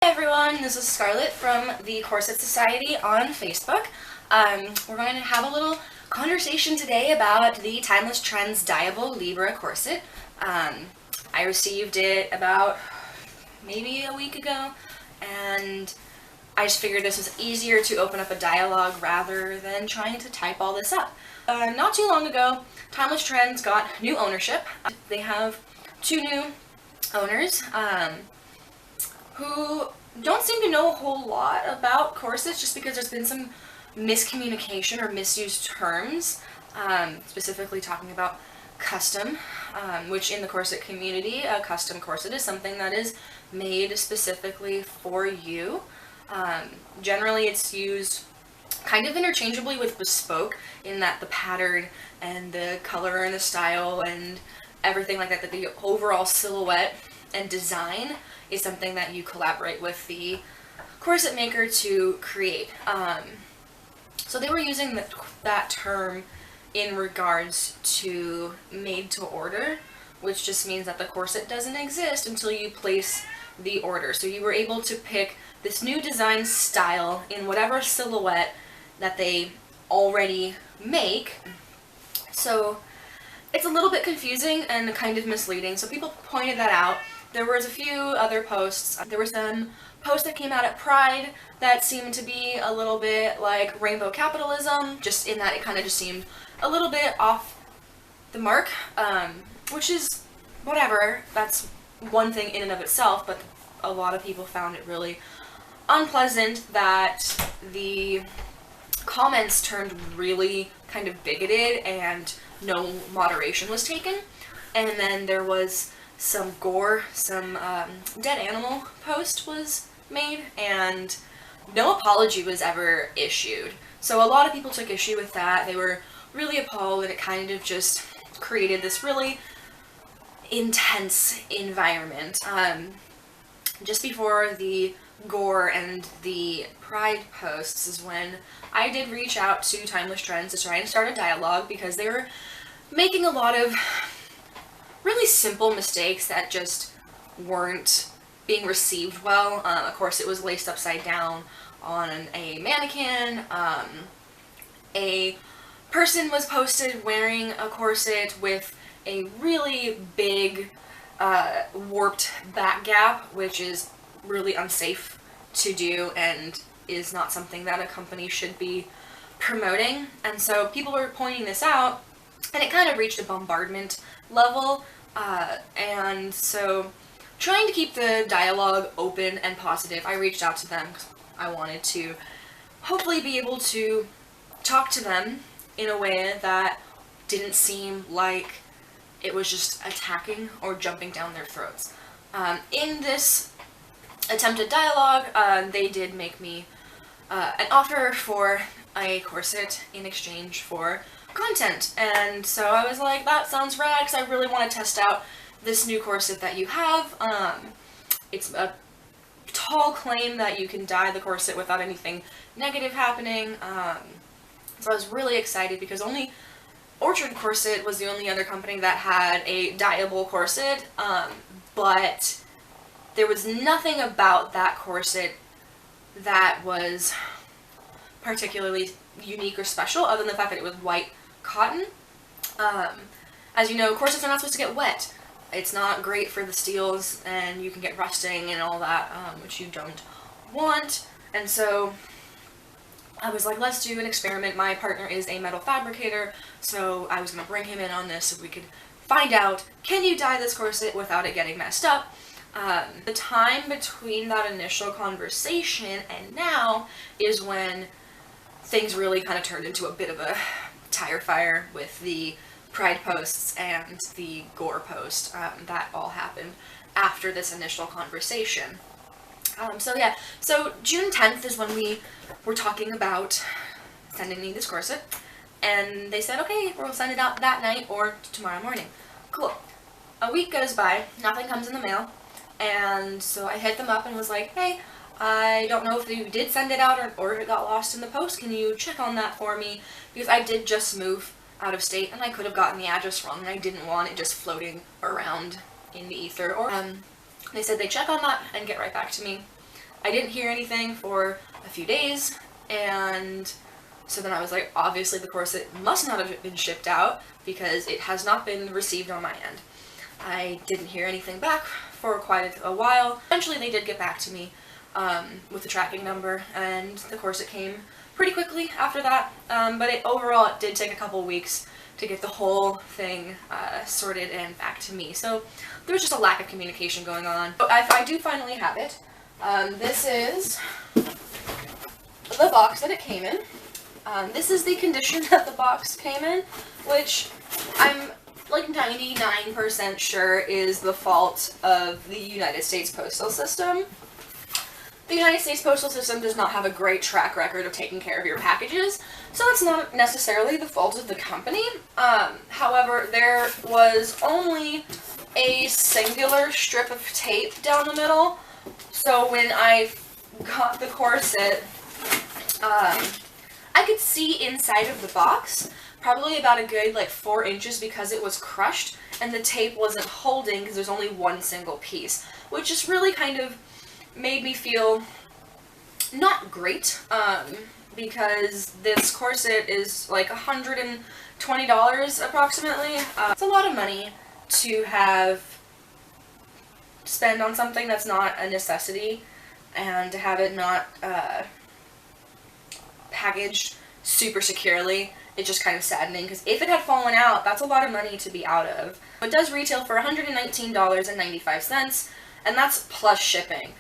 Hi everyone, this is Scarlett from the Corset Society on Facebook. We're going to have a little conversation today about the Timeless Trends Dyeable Libra corset. I received it about maybe a week ago, and I just figured this was easier to open up a dialogue rather than trying to type all this up. Not too long ago, Timeless Trends got new ownership. They have two new owners who don't seem to know a whole lot about corsets, just because there's been some miscommunication or misused terms, specifically talking about custom, which in the corset community, a custom corset is something that is made specifically for you. Generally it's used kind of interchangeably with bespoke, in that the pattern and the color and the style and everything like that, the overall silhouette and design is something that you collaborate with the corset maker to create. So they were using that term in regards to made to order, which just means that the corset doesn't exist until you place the order. So you were able to pick this new design style in whatever silhouette that they already make. So it's a little bit confusing and kind of misleading. So people pointed that out. There was a few other posts. There were some posts that came out at Pride that seemed to be a little bit like rainbow capitalism, just in that it kind of just seemed a little bit off the mark, which is whatever. That's one thing in and of itself, but a lot of people found it really unpleasant that the comments turned really kind of bigoted and no moderation was taken. And then there was some gore, some dead animal post was made, and no apology was ever issued. So a lot of people took issue with that. They were really appalled, and it kind of just created this really intense environment. Just before the gore and the Pride posts is when I did reach out to Timeless Trends to try and start a dialogue, because they were making a lot of really simple mistakes that just weren't being received well. Of course, it was laced upside down on a mannequin. A person was posted wearing a corset with a really big warped back gap, which is really unsafe to do and is not something that a company should be promoting. And so people were pointing this out, and it kind of reached a bombardment level, and so trying to keep the dialogue open and positive, I reached out to them because I wanted to hopefully be able to talk to them in a way that didn't seem like it was just attacking or jumping down their throats. In this attempted dialogue, they did make me an offer for a corset in exchange for content, and so I was like, that sounds rad, because I really want to test out this new corset that you have. It's a tall claim that you can dye the corset without anything negative happening, so I was really excited, because only Orchard Corset was the only other company that had a dyeable corset, but there was nothing about that corset that was particularly unique or special, other than the fact that it was white cotton. As you know, corsets are not supposed to get wet. It's not great for the steels, and you can get rusting and all that, which you don't want. And so I was like, let's do an experiment. My partner is a metal fabricator, so I was going to bring him in on this so we could find out, can you dye this corset without it getting messed up? The time between that initial conversation and now is when things really kind of turned into a bit of a tire fire with the Pride posts and the gore post. That all happened after this initial conversation. So June 10th is when we were talking about sending me this corset, and they said, okay, we'll send it out that night or tomorrow morning. Cool. A week goes by, nothing comes in the mail, and so I hit them up and was like, hey, I don't know if you did send it out or if it got lost in the post. Can you check on that for me? Because I did just move out of state, and I could have gotten the address wrong, and I didn't want it just floating around in the ether. Or they said they'd check on that and get right back to me. I didn't hear anything for a few days, and so then I was like, obviously the corset must not have been shipped out because it has not been received on my end. I didn't hear anything back for quite a while. Eventually they did get back to me with the tracking number, and the corset came pretty quickly after that, but overall it did take a couple weeks to get the whole thing sorted and back to me. So there was just a lack of communication going on. But I do finally have it. This is the box that it came in. This is the condition that the box came in, which I'm like 99% sure is the fault of the United States Postal System. The United States Postal System does not have a great track record of taking care of your packages, so that's not necessarily the fault of the company. However, there was only a singular strip of tape down the middle, so when I got the corset, I could see inside of the box, probably about a good like 4 inches, because it was crushed and the tape wasn't holding because there's only one single piece, which just really kind of made me feel not great, because this corset is like $120 approximately. It's a lot of money to spend on something that's not a necessity, and to have it not packaged super securely. It's just kind of saddening, because if it had fallen out, that's a lot of money to be out of. It does retail for $119.95, and that's plus shipping.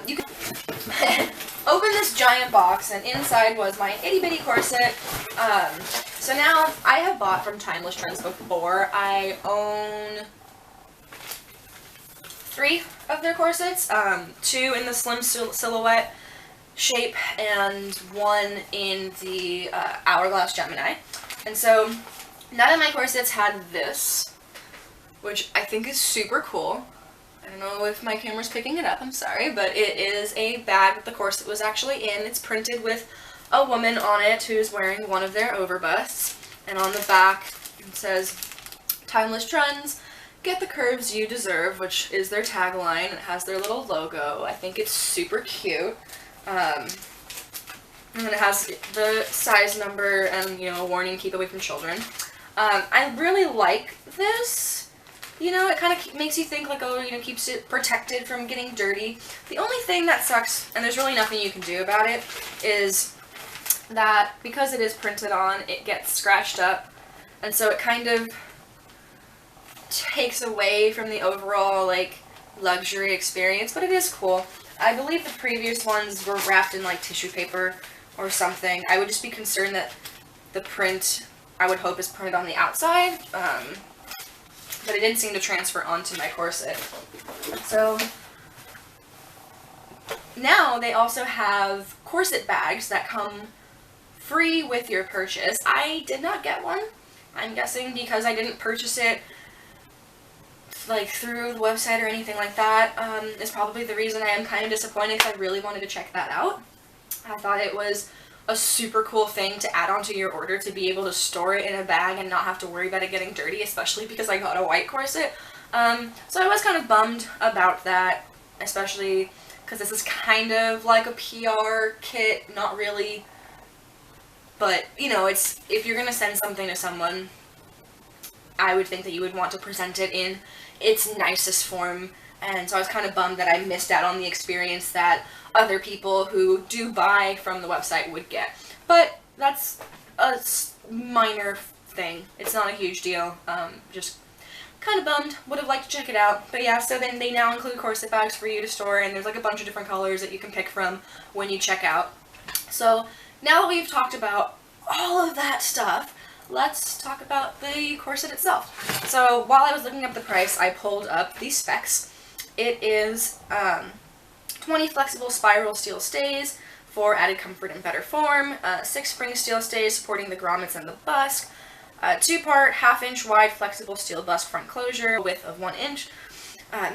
You can open this giant box, and inside was my itty bitty corset. So now I have bought from Timeless Trends before. I own 3 of their corsets, 2 in the slim silhouette shape and 1 in the hourglass Gemini. And so none of my corsets had this, which I think is super cool. I don't know if my camera's picking it up, I'm sorry, but it is a bag that the corset was actually in. It's printed with a woman on it who's wearing one of their overbusts, and on the back it says, "Timeless Trends, get the curves you deserve," which is their tagline. It has their little logo. I think it's super cute. And it has the size number and, you know, warning, keep away from children. I really like this. You know, it kind of makes you think like, oh, you know, keeps it protected from getting dirty. The only thing that sucks, and there's really nothing you can do about it, is that because it is printed on, it gets scratched up, and so it kind of takes away from the overall, like, luxury experience, but it is cool. I believe the previous ones were wrapped in, like, tissue paper or something. I would just be concerned that the print, I would hope, is printed on the outside, but it didn't seem to transfer onto my corset. So now they also have corset bags that come free with your purchase. I did not get one. I'm guessing because I didn't purchase it like through the website or anything like that, is probably the reason I am kind of disappointed, because I really wanted to check that out. I thought it was a super cool thing to add onto your order, to be able to store it in a bag and not have to worry about it getting dirty, especially because I got a white corset. So I was kind of bummed about that, especially because this is kind of like a PR kit, not really, but, you know, it's, if you're going to send something to someone, I would think that you would want to present it in its nicest form, and so I was kind of bummed that I missed out on the experience that other people who do buy from the website would get. But that's a minor thing. It's not a huge deal. Just kind of bummed. Would have liked to check it out. But yeah, so then they now include corset bags for you to store, and there's like a bunch of different colors that you can pick from when you check out. So now that we've talked about all of that stuff, let's talk about the corset itself. So while I was looking up the price, I pulled up the specs. It is 20 flexible spiral steel stays for added comfort and better form, 6 spring steel stays supporting the grommets and the busk, 2-part 1/2 inch wide flexible steel busk front closure, width of 1 inch,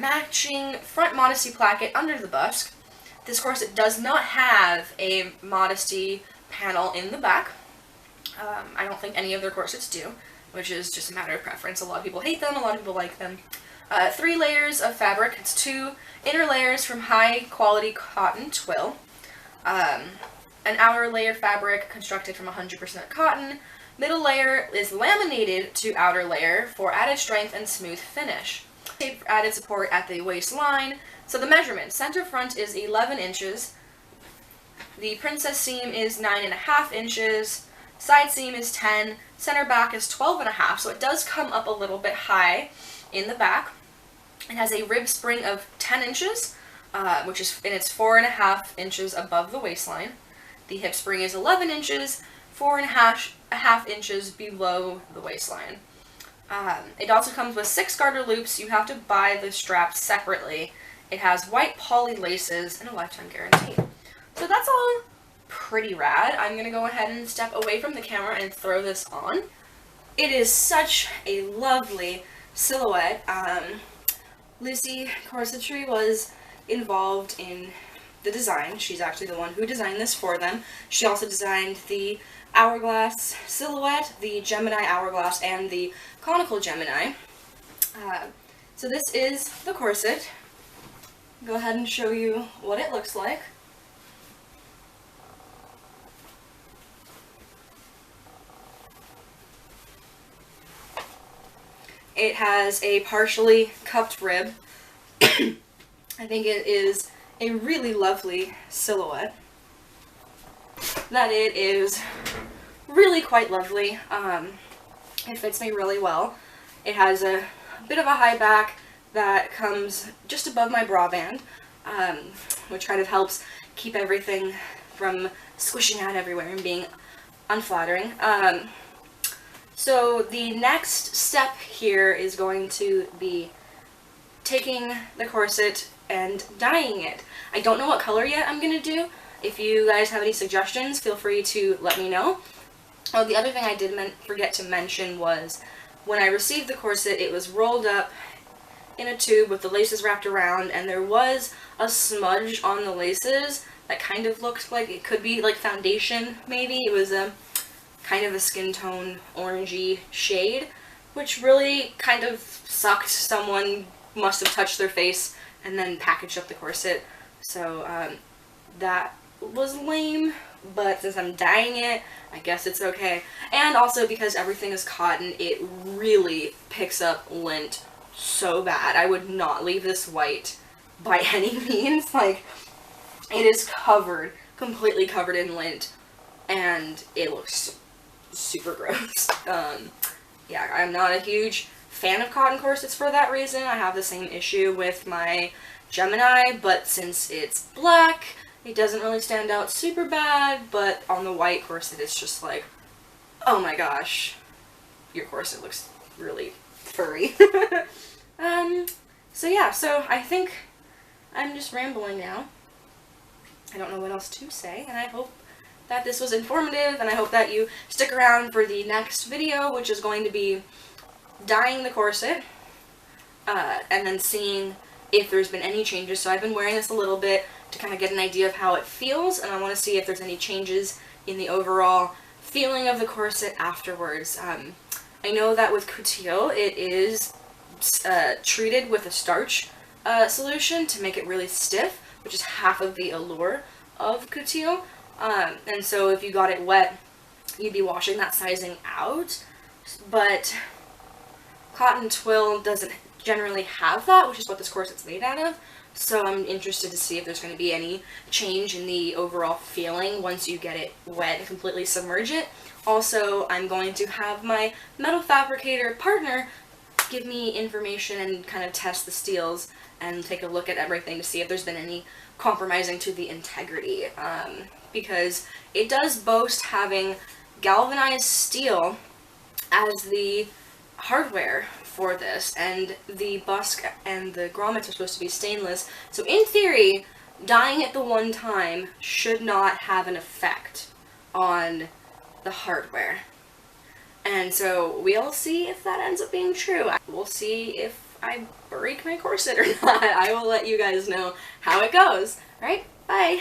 matching front modesty placket under the busk. This corset does not have a modesty panel in the back. I don't think any of their corsets do, which is just a matter of preference. A lot of people hate them, a lot of people like them. 3 layers of fabric. It's 2 inner layers from high quality cotton twill, an outer layer fabric constructed from 100% cotton. Middle layer is laminated to outer layer for added strength and smooth finish. Added support at the waistline. So the measurement, center front is 11 inches, the princess seam is 9.5 inches, side seam is 10, center back is 12.5, so it does come up a little bit high in the back. It has a rib spring of 10 inches, and it's 4.5 inches above the waistline. The hip spring is 11 inches, 4.5 inches below the waistline. It also comes with 6 garter loops. You have to buy the straps separately. It has white poly laces and a lifetime guarantee. So that's all pretty rad. I'm going to go ahead and step away from the camera and throw this on. It is such a lovely silhouette. Lucy Corsetry was involved in the design. She's actually the one who designed this for them. She also designed the hourglass silhouette, the Gemini hourglass, and the conical Gemini. So this is the corset. Go ahead and show you what it looks like. It has a partially cupped rib. I think it is a really lovely silhouette. That it is really quite lovely. It fits me really well. It has a bit of a high back that comes just above my bra band, which kind of helps keep everything from squishing out everywhere and being unflattering. So the next step here is going to be taking the corset and dyeing it. I don't know what color yet I'm going to do. If you guys have any suggestions, feel free to let me know. Oh, the other thing I did forget to mention was when I received the corset, it was rolled up in a tube with the laces wrapped around, and there was a smudge on the laces that kind of looked like it could be like foundation, maybe. It was a kind of a skin tone orangey shade, which really kind of sucked. Someone must have touched their face and then packaged up the corset. So that was lame, but since I'm dyeing it, I guess it's okay. And also because everything is cotton, it really picks up lint so bad. I would not leave this white by any means. Like, it is covered, completely covered in lint, and it looks super gross. Yeah, I'm not a huge fan of cotton corsets for that reason. I have the same issue with my Gemini, but since it's black, it doesn't really stand out super bad, but on the white corset, it's just like, oh my gosh, your corset looks really furry. So yeah, so I think I'm just rambling now. I don't know what else to say, and I hope that this was informative, and I hope that you stick around for the next video, which is going to be dyeing the corset, and then seeing if there's been any changes. So I've been wearing this a little bit to kind of get an idea of how it feels, and I want to see if there's any changes in the overall feeling of the corset afterwards. I know that with couture, it is treated with a starch solution to make it really stiff, which is half of the allure of couture. And so if you got it wet, you'd be washing that sizing out, but cotton twill doesn't generally have that, which is what this corset's made out of. So I'm interested to see if there's going to be any change in the overall feeling once you get it wet and completely submerge it. Also, I'm going to have my metal fabricator partner give me information and kind of test the steels and take a look at everything to see if there's been any compromising to the integrity. Because it does boast having galvanized steel as the hardware for this, and the busk and the grommets are supposed to be stainless. So in theory, dyeing it the one time should not have an effect on the hardware. And so we'll see if that ends up being true. We'll see if I break my corset or not. I will let you guys know how it goes. Alright, bye!